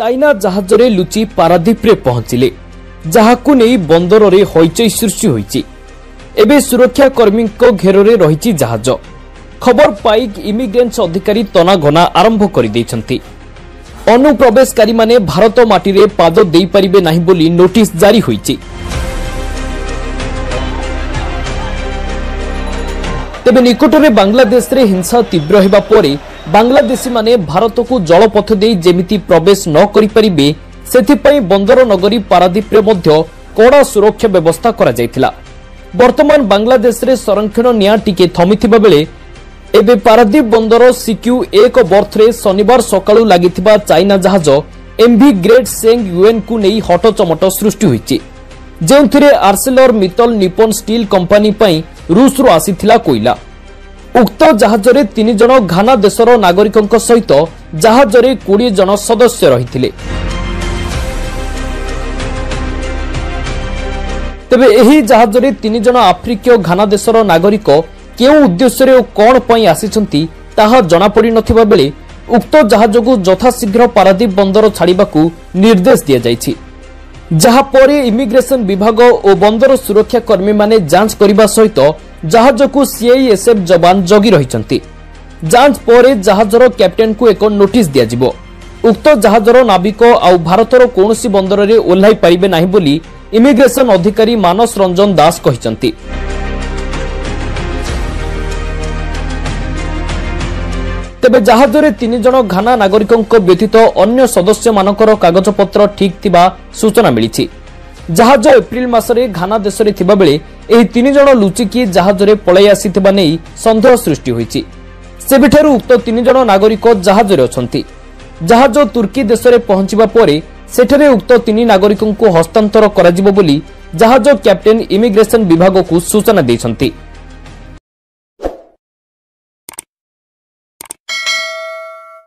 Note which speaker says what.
Speaker 1: China जहाजरे लुचि Paradip रे पहुंचिले जहाकु नै बंदर रे हईचई सृष्टि होईची। एबे सुरक्षा कर्मी को घेरे रही जहाज। खबर पाई इमिग्रेंस अधिकारी तनाघना आरंभ कर दैछंती। अनुप्रवेशकारी माने भारत माटी रे पाद देई परिबे नाही बोली नोटिस जारी होईची। तेबे निकटरे बांग्लादेश रे हिंसा तीव्र हेबा परे बांग्लादेशी माने भारत को जलपथ देई जेमिति प्रवेश न करि परिबे सेथिपई बंदर नगरी पारादीप रे मध्य कड़ा सुरक्षा व्यवस्था करा जायतिला। वर्तमान बांग्लादेश रे संरक्षण निया टिके थमिथिबा बेले एबे पारादीप बंदर सीक्यू 1 बर्थ रे शनिवार सकाळु लागिथिबा चाइना जहाज एमवी ग्रेट सेंग यूएन को नै हटचमट सृष्टि होईची। जेउथिरे Arcelor Mittal Nippon steel company पई रूस रो आसीथिला कोइला। उक्त जहाजरे 3 जण घाना देशर नागरिकंक सहित जहाजरे 20 जण सदस्य रहिथिले। तेबे एही जहाजरे 3 जण आफ्रिकीय घाना देशर नागरिक केउ उद्देश्य रे कोन पई आसीचंती ताहा जणा पड़ी नथिबा बेले उक्त जहाजकु यथाशीघ्र पारादीप बंदर छाड़ीबाकू निर्देश दिया जायछि। जहा परे इमिग्रेशन विभाग और बंदर सुरक्षा कर्मी माने जांच करबा सहित जहाजकु सीआईएसएफ जवान जगी रहिचंती। जांच परे जहाजर कैप्टेन को एक नोटिस दिया जिवो। उक्त जहाजर नाविक आउ भारतर कोनोसी बंदर रे ओल्हाई परिबे नाही बोली इमिग्रेशन अधिकारी मानस रंजन दास कहिचंती। तेबे जहाजरे 3 जण घाना नागरिकंक व्यतीत अन्य सदस्य मानकर कागजपत्र ठीक थिबा सूचना मिलिछि। जहाज एप्रिल मासरे घाना देशरे थिबा बेले एही 3 जण लुचिकी जहाजरे पळै आसीथिबा नै संदेह सृष्टि होईछि। सेबिठारु उक्त 3 जण नागरिक जहाजरे अछंती। जहाज तुर्की देशरे पहुंचिबा परे सेठरे उक्त 3 नागरिकंकु हस्तांतर कराजिबो बोली जहाज कैप्टेन इमिग्रेशन विभाग को सूचना दैछंती।